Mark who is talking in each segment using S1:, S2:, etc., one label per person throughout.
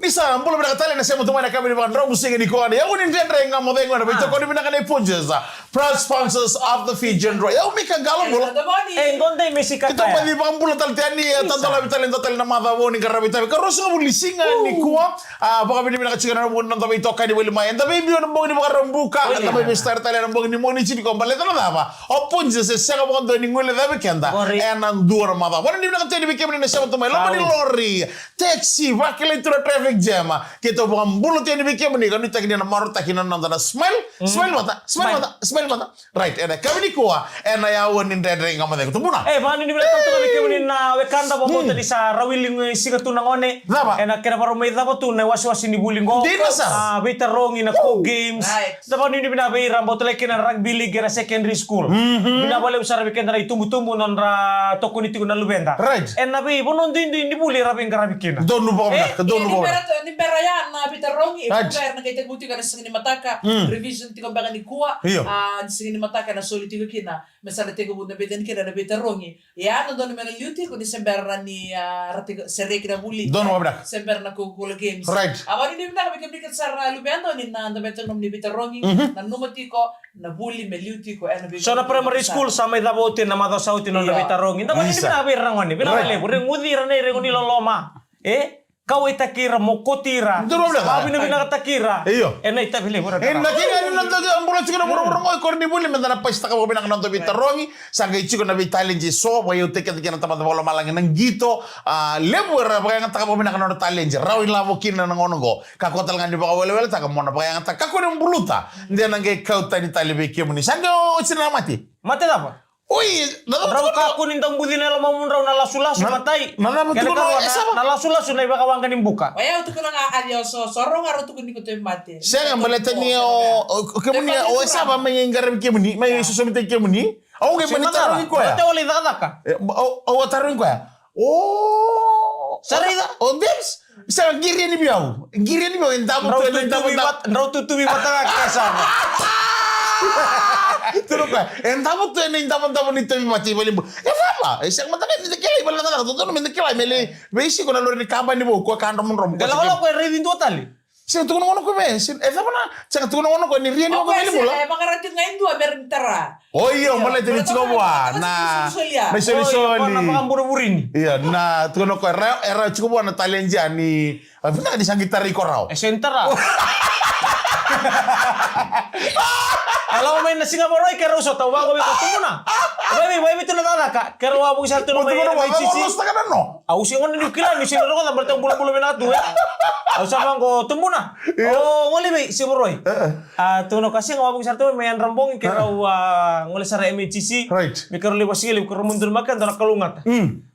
S1: Nisa, mpolo bina katali na sema tumana kami ni bandro musiki ni kwani. Yau ni ndendre nga modhengo na bito koni bina kane punjeza. Proud sponsors of the Fijian Roy. Yau mika galo mula.
S2: Ngonde imeshika
S1: Kita
S2: kaya.
S1: padi bambula taltiani tantala bitali na madha woni karabita. Karoso bulisinga ni kwa. Baka bina kachika na mbona nda bito kani wili mai. Nda bibi na mbongi ni makarambuka. Nda bibi star tali na mbongi ni moni chini kwa mbale tala dava. Opunjeza sega mbongi ni ngule dava kenda. Ena ndura madha. Wana ni bina katali bikemi ni sema tumai. Lama ni lori. Taxi. Wakile tura traffic jam. Kita bukan bulu tiada bikin ni kan kita kini nama orang tak kini nonton smile mata right ena kami ni kuah ena ya wanin dendeng kamu tengok tuh mana
S2: mani ni bilang tuh bikin ni na wekanda bawa tadi sa rawiling singa tu nangone ena kena baru main apa tuh na was ni bulingo beta rongi na co games dapat ni bina beira bawa lagi na rugby league na secondary school bina boleh usah bikin na tumbu non ra toko ni tigo na lubenda
S1: right
S2: ena be bonon di buli rabing karabikin
S1: donu bawa
S3: ni perayaan na bitarongi ibugar na kay buti ka na singini mataka revision ti baka ni kuwa singini mataka na soli ti kina mesala ti buti na beten kina na bitarongi ya no don mena luti ko ni sembera ni rati serek na buli
S1: don wabda
S3: sember na ko games
S1: right
S3: awari ni na bikin sa lubendo ni na beton ni bitarongi na numati ko na buli me luti ko ana
S2: so na primary school sa may dabotin na madaw sautin na bitarongi na ni binabirangoni binabale ringudir na ringoni loloma kau itakira mo kotira. Sabi na binakatakira.
S1: Iyo.
S2: Na itabili mo na.
S1: Nakina ni nanto ambulans ko na muro mo korni buli mendana pasta ka binang nanto bitarongi sanga ichiko na talent so wayo teke na tamad bolo malang nang gito lebur pa nga taka binang nanto talent rawi lavo kina nang ongo kakotal nga di baka wala taka mo na pa nga taka ko ng buluta ndi nang kauta ni talibe kimo ni sanga sinamati.
S2: Mati apa?
S1: Oi,
S2: raw ka kunin tang budin na lamang raw nalasulasu matay. Nalasulasu na ibaka wang kaning buka.
S3: Waya uto ko nga adyoso sorong aro to kunin ko to mate.
S1: Siya nga balatan niya kemuni o saba may ngaram kemuni may susumite kemuni. Au ke manitarin ko ya.
S2: Ate wala ka.
S1: O tarin ko ya. Oh.
S2: Sarida.
S1: O Dems. Siya giri ni biyaw. Giri ni biyaw indamo to
S2: raw tutubi mata ka sama.
S1: Terus kan, entah tu ni itu mati balik. Apa? Siang mata kan ini kira ibarat kata tu ni kira meli. Besi kau naluri ni kapan ni bu, kau kan rom.
S2: Kalau kau reading tu tali.
S1: Siang tu ngono kau be. Apa na? Siang tu ngono kau ni rian ni kau meli bola.
S3: Makarating ngayon tu berintera.
S1: Oh iya, malah jadi cikgu buat. Nah, mesoli.
S2: Apa buru-burin?
S1: Iya, nah tu ngono kau era cikgu buat na talenja ni. Apa nak di sangitar ikorau?
S2: Center Alam main nasi ngaporo kero so tau ba ko tumo na. Baby tu na ka. Kero abu sa tu may
S1: cici.
S2: Au si ngon ni kila ni sino ko na bertang bulan-bulan na tu. Au sa ko tumo na. Oh, ngoli be si Moroy. Tu no kasi ngabu sa tu may rambong kero ngoli sa MCC.
S1: Right.
S2: Mi kero liwas sigili kero mundur makan na kalungat.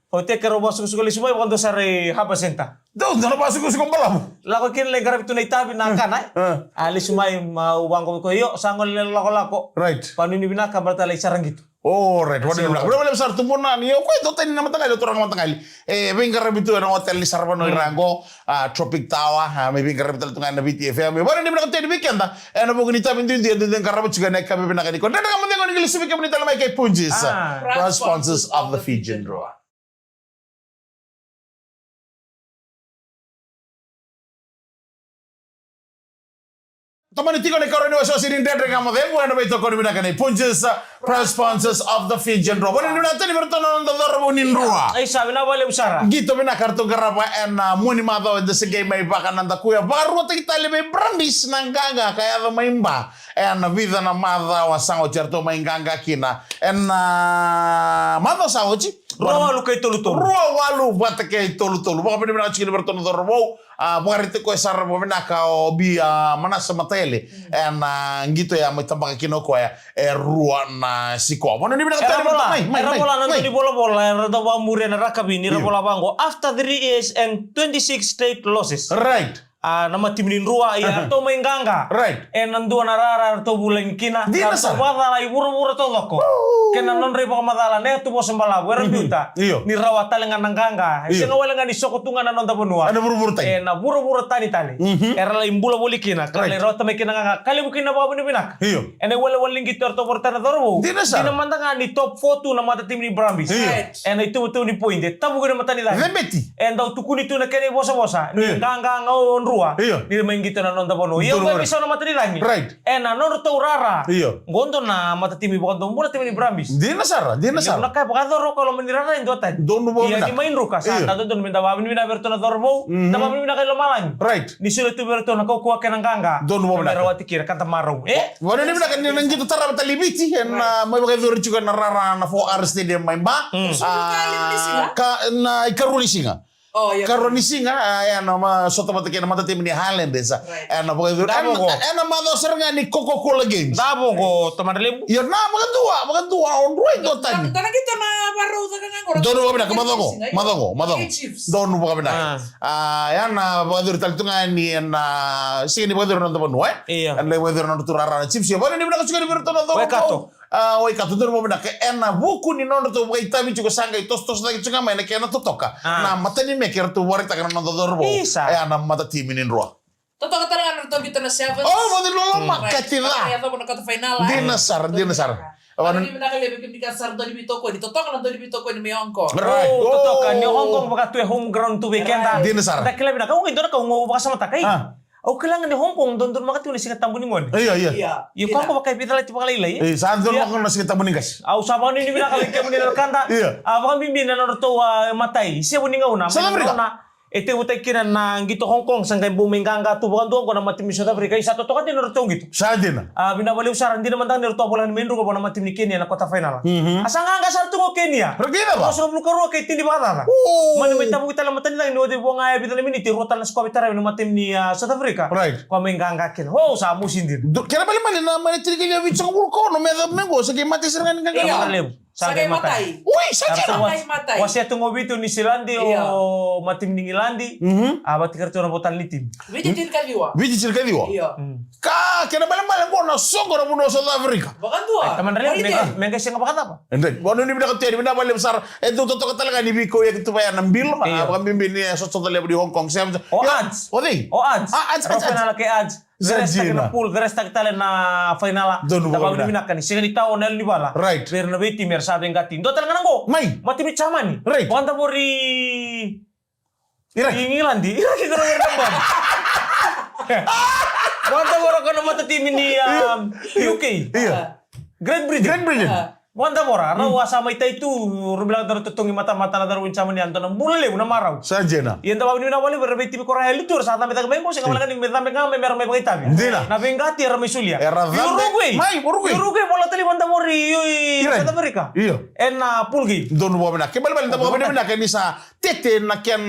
S2: O te kero basuk sukuli sumay kando sa re haba senta.
S1: Doon na basuk ko balam.
S2: Lako kin le garab tu na itabi na kanay. Ali sumay mauwang ko yo sangol lako.
S1: Right.
S2: Panini binaka berta le sarang gitu.
S1: Oh, right. Waduh, udah besar tumpunan. Yo, kau itu tadi nama tengah itu orang nama tengah. Bingkar itu ada hotel di Sarvano Irango, Tropic Tower. May bingkar itu tengah nabi TFM. Baru ni berangkat di weekend dah. Bukan itu pintu dia bingkar juga naik kami pindah kali. Kau dah kamu tengok ni lisik kami dalam kayak punjis. Sponsors of the Fijian Roy. Teman itu kalau kau ni waswas ini dendeng kamu temu anda betul kau ni bina kani punches proud sponsors of the Fijian Roy. Mana ni nanti ni bertonton nonton dorbunin Roy.
S2: Ay sabi na bale usara.
S1: Gitu bina kartu garapa ena muni mato the sege mai bakan nanda kuya baru kita lebih brandis nanggaga kayak ada maimba ena vida na mada wasango certo mainganga kina ena mado saochi.
S2: Ruwa lu kay tulu-tulu.
S1: Ruwa walu bata kay tulu-tulu. Baka pwede na chikini bertonton dorbo. Bukarite ko esar bumina ka obi manasa matele gitu ya may tambak kinoko ya ruwa na siko. Ano ni bina ka
S2: Era bola nanti di bola era dawa mure na rakabini era bola bango after 3 years and 26 straight losses.
S1: Right.
S2: Nama tim nin ruwa ya to mainganga.
S1: Right.
S2: Nandua narara to bulan kina.
S1: Di na sa.
S2: Wala na iburo-buro to loko. Kena non repo kamadala ne tu bos mbalabu era biuta. Ni rawat talengan nanganga. Sino wala ngani sokotunga na nonda bonua.
S1: Ana buru-buru tani.
S2: Na buru-buru tani. Era la imbula bolikina. Kala rawat me kina nganga. Kali bukina babu ni binak. Ene wala waling gitar to portana dorbo. Dina mandanga ni top photo na mata tim ni Brambis. Ene itu betul ni point. Tabu gina mata ni dai.
S1: Remeti.
S2: Enda tukuni tu na kene bosa-bosa. Ni nganga ngau onrua. Ni main gitar na nonda bono. Iyo ba bisa na mata ni dai. Ena non to rara. Gondo na mata tim ni bondo mula tim ni Brambis.
S1: Dina sara.
S2: Nakay pakadoro kalau menirara indo tan.
S1: Dono bo
S2: iya di main ruka sa tato don minta babin mina berto na dorbo. Na babin mina kay lomalang. Ni sila tu berto na kukuha ka ng ganga.
S1: Dono bo mina.
S2: Merawati kira kanta marong.
S1: Wala ni mina kan nang gitu tara talibiti na may mga dori juga na rara na 4 hours stadium may ba. Na ikaruni singa.
S3: Oh iya.
S1: Karoni singa ya nama soto mata kena mata tim ni Haaland desa. Na pokoknya na mado serga ni Coca-Cola Games.
S2: Dabo ko teman lebu.
S1: Ya na makan dua on roy do tani.
S3: Karena kita na baru takan ngoro.
S1: Dono bo bina madongo. Dono bo bina. Ya na pokoknya talitunga ni na sini pokoknya nonton bono
S2: Iya.
S1: Le pokoknya nonton turara na chips ya. Bani ni bina kasuka ni berto na do. Oi katu dono bo bina ke ena buku ni nonton to kai tami juga sangga tos lagi juga main ke na totoka. Na mata ni meker tu warik takkan nonton dorbo. Na mata tim ini roa.
S3: Toto kata dengan nonton kita na Sevens.
S1: Oh, mati lolo makatila.
S3: Ya to kata final.
S1: Dinasar.
S3: Ano ni nakalibe kim dikasar do di bitoko ni totok na do di bitoko ni Hongkong.
S1: Right.
S2: Totok kan ni Hongkong baka tu home ground tu weekend.
S1: Dinasar.
S2: Dakila bina kau ngido na kau ngo baka sama takai. Au kailangan ni Hongkong don makati ni singat tambun ngon.
S1: Iya.
S2: Iyo kau baka pitala ti pakala ilay.
S1: Saan don makon na singat tambun ngas.
S2: Au sabon ni bina kali kemu ni kanta. Baka bimbin na norto matai. Siya buninga una.
S1: Sa Amerika.
S2: Ete utai kira na gitu Hong Kong sangkai buminganga tu bukan tuang ko na matim ni South Africa isa to kan din norto gitu.
S1: Sadina.
S2: Binabaliw saran di naman tang norto bolan menro ko na matim ni Kenya na kota final. Asa nga sa tungo Kenya.
S1: Regina ba?
S2: So blu karo kay tindi ba man may tabu kita lamatan lang no de buang ay bitan minute rotan na squad tara no matim ni South Africa.
S1: Right.
S2: Ko minganga kin. Ho sa musin din.
S1: Kira bali na manitri kaya witsang ko no medab mengo sa mati serangan
S2: Iya. Sagay matay.
S1: Uy, sakit
S3: matay.
S2: Wasya tungo bito ni Silandi o matim ni Ngilandi. Abati kartu na botan litim.
S3: Vidi kaliwa. Iya.
S1: Kira bali ko na songo na puno South Africa.
S3: Bakan dua.
S2: Teman rele mengka siya nga apa?
S1: Ende, wano ni bina kateri bina bali besar. Itu toto talaga ni Biko ya gitu pa nambil. Baka bimbini so di Hong Kong.
S2: O ads. Ads. Rafa na laki ads. Geresta na pool, geresta kita na final. Tapos binakan. Siya ni tao na libala.
S1: Right.
S2: Pero na biti mer sabi ngatin. Do talaga nango.
S1: May.
S2: Mati mi chaman.
S1: Right.
S2: Wanda bori Ngilandi. Kita na nambang. Wanda bora ko na mata tim ni UK.
S1: Iya.
S2: Great Britain. Wanda bora, rawa sama ita itu rubilang daru tutungi mata-mata na daru winca mani anto na mulele una marau.
S1: Sajena.
S2: Yan tawa ni na wali berbe tibi kora helitur sa tamita ka bengo sing malakan ni metambe ngame mer me bagitabi.
S1: Dina.
S2: Na vengati era mesulia.
S1: Uruguay.
S2: Uruguay bola tali Wanda mori South America.
S1: Iya.
S2: En pulgi.
S1: Don bo bina. Kebal bal tabo bina ka ni sa tete na ken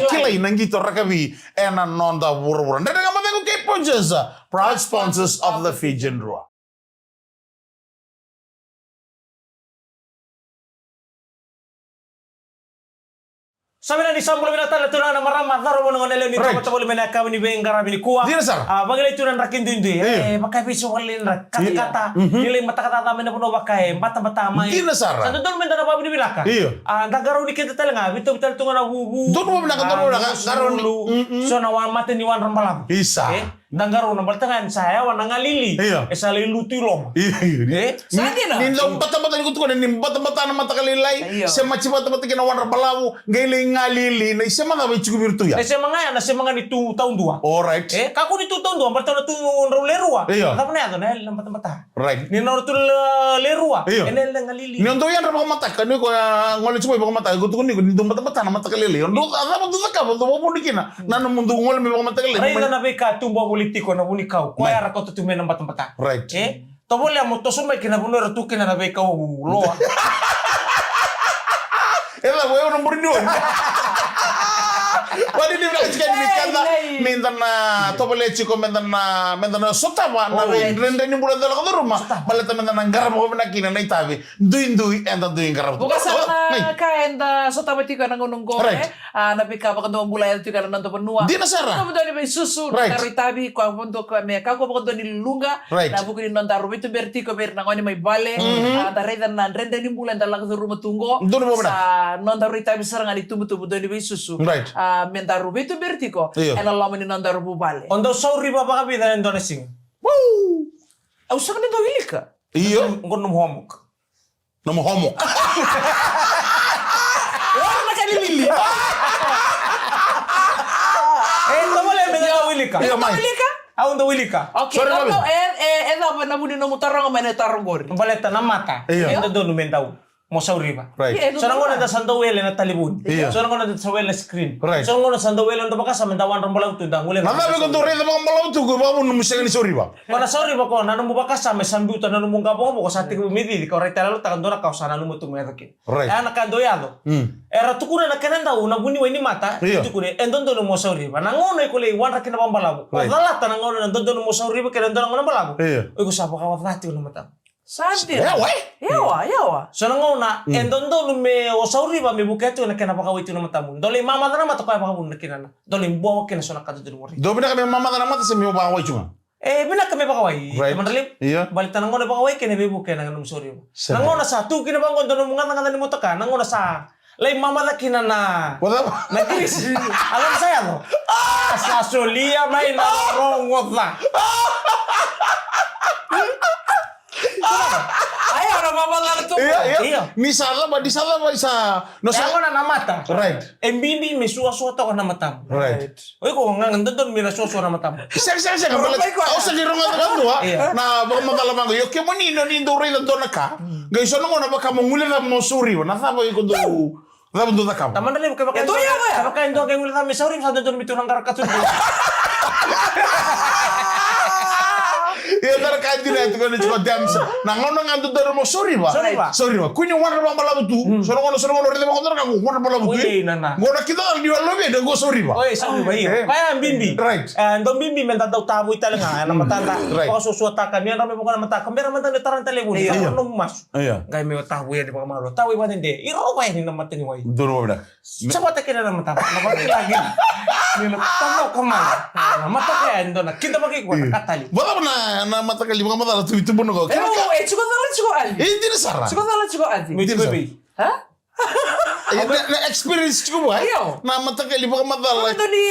S1: kilay nang gito rakabi en nonda wurwur. Ndada nga mabengo kay Ponges, proud sponsors of the Fijian Roa.
S2: Sabi na ni Samuel Minatala ito na marama daro mo nang nelo ni Tomo Tomo Menaka ni Bengara ni Kuwa. Bagay ito nang rakin din. Bakay piso walin kata-kata. Nilay mata-kata tamen na puno bakay mata-mata may. Sa doon men na babi ni Minaka. Nagaro ni kita talaga bito-bito tunga na huhu.
S1: Doon mo na garo
S2: So na wan mate ni wan rambalam.
S1: Isa.
S2: Danggaro na baltangan saya wan ngalili. Esa liluti lom.
S3: Sadina.
S1: Nindong bata-bata ni kutuko ni bata-bata na mata kalilay. Sa machi-bata-bata kinawan rambalamu gailing ngalili na isa mga may chukubirtu ya.
S2: Sa mga na ni 2 tahun 2.
S1: Alright.
S2: Kako ni 2 tahun 2 balta na tu lerua. Apa na ato na mata-mata.
S1: Right.
S2: Ni na tu lerua. Enel na ngalili.
S1: Ni ondo yan ra mata kanu ko ngol chumoy ba mata gutuko ni nindong bata-bata na mata kalilay. Ondo ada mo ka mo mo dikina. Nanu mundo ngol mi mata kalilay.
S2: Ay na beka tumbo politiko na unikau. Ko ara ko tutumen ng mata-mata.
S1: Right.
S2: Tobole mo to sumay kinabuno ra tu kina na beka loa.
S1: Ela gue orang berdua. Wadi di belakang cikan mikanda mintan na topole chiko mintan na sotama na rende ni bulan dalam rumah. Baleta mintan na garam ko minakina na itabi. Duin enda duin garam.
S3: Bukan sana kain da so tamati ka nang go na pika ba kando mulai tu ka nang to penua.
S1: Di nasara.
S3: Ko do ni susu taru tabi ko bondo ko me ka ko bondo ni lunga na buku ni non daru itu berti ko ber nang oni mai bale da reda nan renda ni bulan da lang rumah tunggo. Sa non daru tabi sarang ali tumu do ni susu. Men daru itu berti ko ena lamu ni non daru bu bale.
S2: Ondo sauri baba ka bida Indonesia.
S3: Wow. Au sa ni do wilika.
S1: Iyo,
S2: ngon homok.
S1: Namo homok.
S3: Warna kan lili.
S2: Tamo le me da wilika.
S3: Iya, wilika?
S2: Unda wilika.
S3: Okay. No, na buni no mutarang mane tarong gori.
S2: Baleta na mata. Enda do no mentau. Mo sauri ba. So nangona da sandowele na talibun. So nangona da sawele screen. So nangona sandowele ndo bakasa mentawan rombolau tu da ngule.
S1: Nada be kontore da malau tu ko babu no musega ni sauri ba.
S2: Mana sauri ba ko nanu bakasa me sambu to nanu munga bo ko sati ko midi di ko reta lalu takan dora ka usana no mutu me dake. Ana ka doyado. Era tukuna na kananda una buni weni mata tukune endondo no mo sauri ba. Nangona ko le wan rakina bambalabu. Ko dalata nangona endondo no mo sauri ba kere endondo ngona balabu. Ko sapa ka wafati no mata.
S3: Santi. Yawa.
S2: So nangona endondo me o sauri ba me buketu na kena baka witu na matamu. Dole mama na mata ko baka bun na kena na. Dole mbo kena so na kadu dulu mori.
S1: Do bina ka mama na mata se me baka wai chuma.
S2: Bina ka me baka wai. Teman-teman, balita nangona baka wai kena be bukena ngam sauri. Nangona sa tu kena bangon dono munga ngana ni motoka. Nangona sa lai mama na kena na. Na kris. Alam saya lo. Sa solia mai na rongot la.
S3: Ayo orang mama lang tu.
S1: Iya. Misala ba isa
S2: no sa ko na mata.
S1: Right.
S2: Embini me suwa-suwa to na mata.
S1: Right.
S2: Oy ko nga ndon mi na suwa na mata.
S1: Isa ka bala. O sa girong na ba matalamang yo ke monino ni do rila do na ka. Guys so no na ba ka mongule na mo suri na sa ba ko do. Dapat do ka.
S2: Taman dali ka ba ka.
S3: Ito ya.
S2: Ka ka ndo ka ngule na me suri sa do mi tunang karakatun.
S1: Iya tar kaji na ito kono chiko damsa. Na ngono ngandu daro mo sorry ba. Sorry ba. Kuni wana ba malabu tu. Sono ngono rede mo kontra ka wana malabu tu. Ngona kita di walo be go sorry ba.
S2: Oy sorry ba iyo. Kaya bimbi.
S1: Right.
S2: Ndo bimbi menta daw tabu itala nga na matanda. Ko susuata ka niya rame mo kana mata. Kamera man tan taran telefon. Ano mas. Gay me tabu ya di pa malo. Tabu ba hindi. Iro ba ni na mata ni wai.
S1: Duro ba.
S2: Sabo ta kina na mata. Nabati lagi. Ni na tamu kamala. Na mata kaya ndo na kita bagi ko katali.
S1: Bala na mata kali mga mata tu itu pun ko.
S3: Chiko ali.
S1: Hindi na sara.
S3: Chiko ali.
S2: Miti baby.
S3: Ha?
S1: Na experience ko ba? Na mata kali mga mata.
S3: Ano ni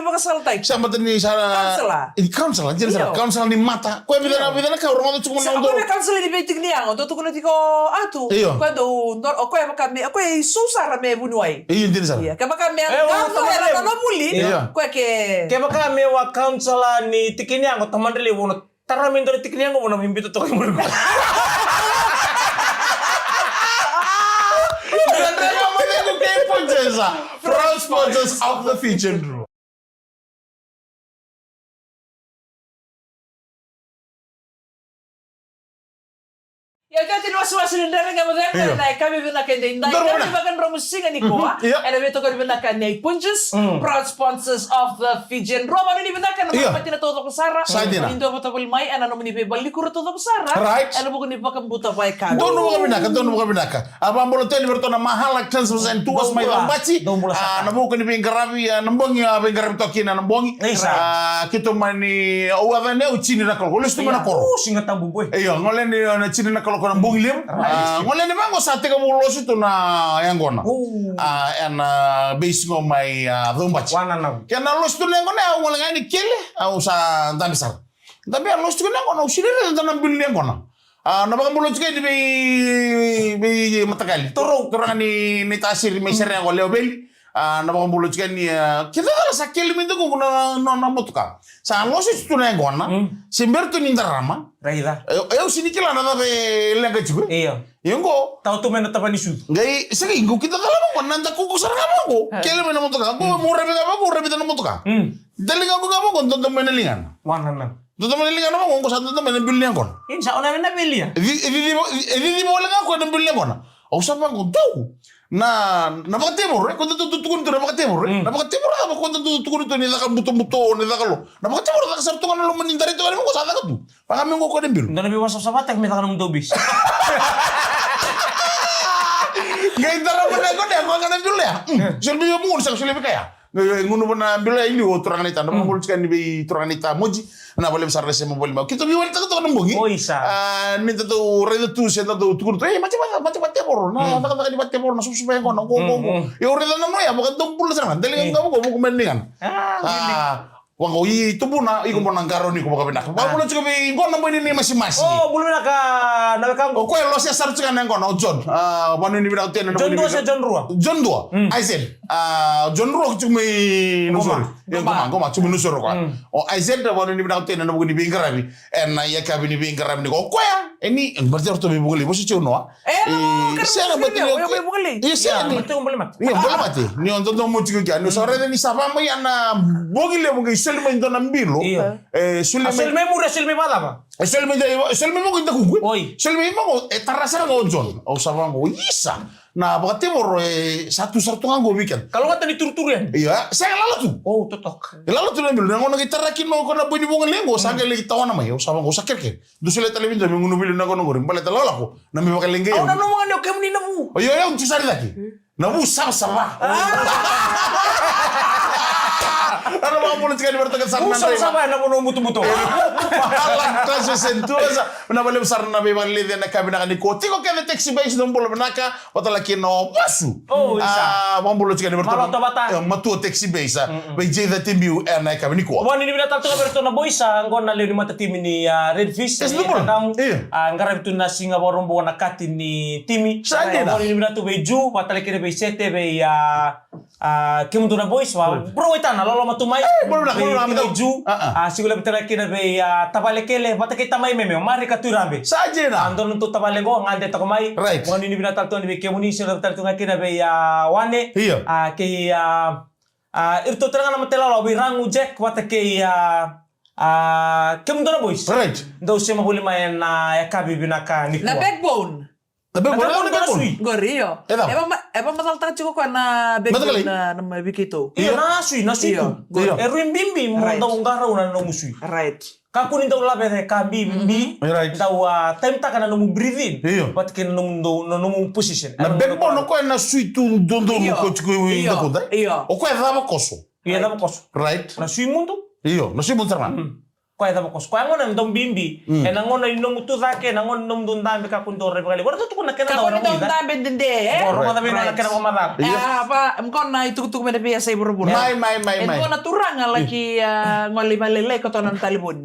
S3: baka saltay?
S1: Sa mata ni sara. Council. Council ni mata. Ko bida na ka orang tu
S3: Sa ako na council ni betig niya. Oto ko na tiko atu. Quando o ko baka me ko susara me bunuai.
S1: Hindi na sara.
S3: Ka baka me ka na muli. Ko ke
S2: baka me wa council ni tikini ang taman dali wono. Tara min dari tikni yang mau mimpi tuh kamu dulu.
S1: Proud sponsors of the feature room.
S3: Ya jadi was-was ni ndara nga madara na kami bina kende indai kami bagan romusinga ni koa ela beto ko bina kan nei punches proud sponsors of the Fijian Roma ni bina kan na patina todo ko sara indo bota bol mai ana no ni be balli ko todo ko sara ela bugo ni pakam buta bai ka
S1: dono mo bina ka aba mbolo teli berto na mahal like 10% tuas mai lambaci na bugo ni bingarabi na mbongi bingarabi to kina na mbongi kito mani o avane o chini na ko lestu mana ko
S2: singa tambu boy
S1: ngole ni na chini na ko na mbongi lem ngole ni mango sate ka mulo situ na yangona basing on my dhombachi kana lo situ na ngona ngole ngani kele au sa ndamisar ndambe lo situ na ngona usirere na mbili ngona na baka mulo chike di be matakali toro ni tasir me sere ngole obeli na baka mulo chike ni kita sa kele mindo ko na motuka sa lo situ na ngona simberto ni ndarama
S2: Raida.
S1: Eu sini kila na be lenga chukwe. Yengo.
S2: Tau tu mena tapani su.
S1: Ngai segi ingo kita kala mo nanda ko saranga mo. Kele mena motoka. Ko mo rebe na motoka. Dalinga ko gamo kon tonto mena lingan.
S2: Wanana.
S1: Tonto mena lingan mo ko sa tonto mena billion kon.
S2: Insya Allah na belia.
S1: Evi mo lenga ko na billion kon. O sa pa ko do. Na napakatemor ko tutukun to napakatemor. Napakatemor ko tutukun to ni lakal buto-buto ni lakalo. Napakatemor ka sa tungan lo manindari to mo ko sa ka tu. Pangami ko din bil.
S2: Nda nabi wasap sabatek meta kanum dobis.
S1: Gaitara mana ko dia ko ngana dulu ya. Selbi yo mun sang selbi kaya. Ngono bana bila ini o turanganita na mo kan ni turanganita moji na boleh besar rese mo boleh mau. Kita biwan ta to nambongi.
S2: Oh isa.
S1: Ni to redo tu se to tu macam tebor. Na ta di tebor na supaya ko na ko. Yo redo na mo ya bukan tumpul sana. Dali ngam ko mo mendingan. Wang oi itu pun iko mo nang karo ni ko baka benak. Ba mo cukup ko na mo ni masing-masing.
S2: Oh, belum nak kang.
S1: Ko lo se sar cukan nang kono John. Wanu ni bidak ten.
S2: John 2 sa John Rua.
S1: John 2. Aizen. John Rua cuma nusur. Yang koma cuma nusur ko. O Aizen da wanu ni bidak ten na mo ni bingarabi. En na ya kabi ni bingarabi ni ko ya. Ini berarti orto be bugli. Bosi chuno. Saya berarti yo bugli. Iya,
S2: betul boleh mat.
S1: Iya, boleh mati. Ni on tondo mo chiku kan. Sore ni sapa mo yana bugli mo Selma ndo nambilo.
S2: Selma mura Selma bala ba?
S1: Selma mo kinda kugwe.
S2: Oi.
S1: Selma mo tarasara ngo John. O sawa ngo isa. Na bakati mo satu ngo weekend.
S2: Kalau kata ni tur-tur yan.
S1: Iya, saya lalu tu.
S2: Oh, totok.
S1: Lalu tu nambilo ngo gitarra kino ko na bunyi bunga lengo sanga le tawana mai. O sawa ngo sakeke. Dusule television mo nguno bilo na ko ngori. Bale talala ko. Na mi bakalenge.
S2: Oh, na no mga no ni namu.
S1: O yo yo tusari lagi. Namu sama. Ano mga pulit ka ni Bertagan Sarna?
S2: Sama-sama na mo mutu-mutu.
S1: Mahalang klasyo sentuasa. Nabalib Sarna may mga lidia na kami na kaniko. Tiko kaya taxi base ng bulo manaka. Watalaki no basu.
S2: Oh, isa.
S1: Mga pulit ka ni Bertagan.
S2: Malato bata.
S1: Matuo taxi base. May jay that timbiu na kami niko.
S2: Wani ni binatang ka Berto na boys. Ang na liyo ni matatimi ni Redfish.
S1: Yes, no problem.
S2: Ang karab ito na singa warong buwan na katin ni Timmy.
S1: Saan din na?
S2: Wani ni binatang bay Ju. Watalaki na bay Sete. Bay Kimunto na boys. Bro, ito na. Lolo matumay. Ju, sigula bitara kina be tabale kele bata kita mai meme mari ka turambe
S1: saje na
S2: andon tu tabale go ngande to mai ngoni ni binata to ni be kemuni sira bitara tu ngakina be wane ke irto teranga na matela lo birangu jack bata ke kemundo na boys
S1: right
S2: do sema buli mai na yakabi binaka ni
S3: na backbone.
S1: Tapi boleh
S2: Nasui.
S3: Gorio. Eba matal ta chiko na backbone na mabikito.
S2: Iya nasui itu. Eruim bimbi mo daw ngara una no musui.
S3: Right.
S2: Kako ni daw labe ka bimbi. Daw time ta kana no mu breathe in. But ken no mu position.
S1: Na backbone ko na sui tu dondo mo ko chiko inda ko dai. O ko dava koso.
S2: Iya dava koso.
S1: Right.
S2: Nasui mundo.
S1: Iyo, nasui mundo na.
S2: Kaya dava koso. Kaya ngona ndong bimbi. Ngona ino mutu zake ngona ndong dundambe ka kundore bakali. Wala tu na kana daw na
S3: mu. Dundambe dinde
S2: Oro kada na kana mo madam.
S3: Apa mkon na itutuk me be sa iburo-buro.
S1: Mai.
S3: Mkon na turang laki ngoli balilay ko tonan talibon.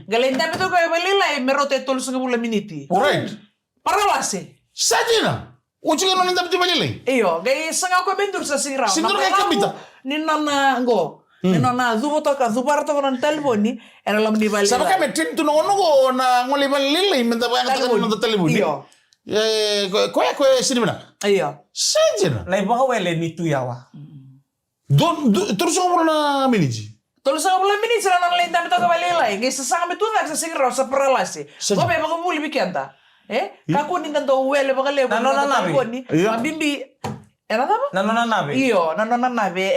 S3: Galinda beto ko balilay merote tol sa bula miniti.
S1: Right.
S3: Paralase.
S1: Sajina. Uci ka nang dapat balilay.
S3: Iyo, gay sanga ko bendur sa sira.
S1: Sindur kay kabita.
S3: Ninana ngo. Ninana zubo to ka zubar to nan taliboni era lam di balilay.
S1: Sama kami tin tu ngono ko na ngoli balilay minta ba ka nang taliboni.
S3: Iyo.
S1: Ko sini mana?
S3: Iyo.
S1: Sajina.
S2: Lai ba wele ni tu yawa.
S1: Terus ngomong na miniji.
S3: Terus sa bulan minit sila nang lenta beto ka balilay. Gay sa sanga betu sa sira sa paralase. Ko be mga muli bikenta. Kako ni tanto wele bakale.
S2: Nano na nabi.
S3: Mabimbi. Era ba?
S2: Nano na nabi.
S3: Iyo, nano na nabi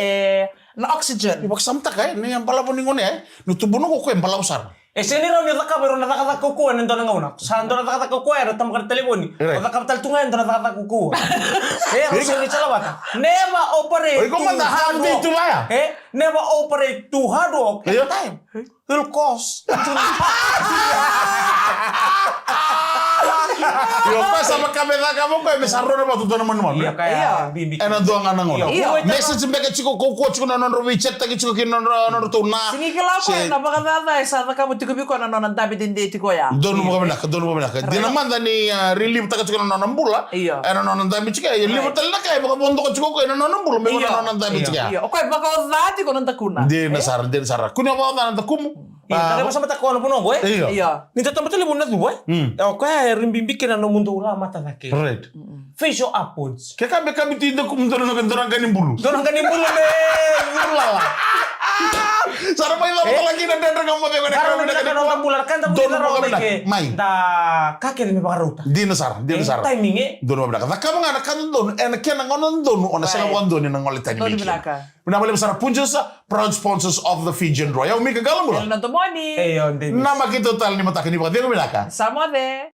S3: na oxygen.
S1: Ibak samta kay ni yang pala po ningon nutubuno ko en pala usar.
S2: Sini raw ni taka pero natakata kuko nendo na nguna. Sa ando natakata kuko era tam ka telefoni. Natakata tunga endo natakata kuko. Rusa ni chalawata. Never operate.
S1: Oy, kung handi tu la.
S2: Never operate too hard work at time. Will cost.
S1: Yo pa sama kamera kamu ko mesarro na batu to naman naman.
S2: Iya kaya bimbi.
S1: Ena do nga nangon.
S3: Iyo.
S1: Message mbeka chiko ko chiko na non chat tagi chiko kin non to na.
S3: Singi kala ko na baka dada sa kamu tikubi ko na non tabi dinde ti ko ya.
S1: Donu mo kamena, donu mo kamena. Dina manda ni relief taga chiko non nambula. Ena non tabi chika. Relief tal na kay baka bondo ko chiko ko ena non nambula me non tabi chika.
S3: Iyo. Okay baka dati ko non takuna.
S1: Dina sar. Kunya ba na takum.
S2: Iya, tapi mata ko ano puno boy.
S3: Iya.
S2: Ni tatama tele bunat boy. Okay, rimbimbi kina no mundo ula mata laki.
S1: Right.
S2: Facial upwards.
S1: Kaya kami tinda kumdoro na kantorang kanin bulu.
S2: Dorang kanin bulu me. Lala.
S1: Sarap pa yung lagi na dendro ng mga
S2: Karena mereka kan orang bulan kan tapi kita orang ke
S1: Mai.
S2: da kakek ni pakaruta.
S1: Dinasar.
S2: Timingnya.
S1: Dono ba baka kamo nga kan don en ken ngonon don ona sa wan don nang ngolit tani miki. Pinabali besar punjos proud sponsors of the Fijian Royal. Mika galang mo.
S3: Nanto money.
S2: Eh,
S1: Nama kita total ni mata kini ba. Dino binaka.
S3: Samo de.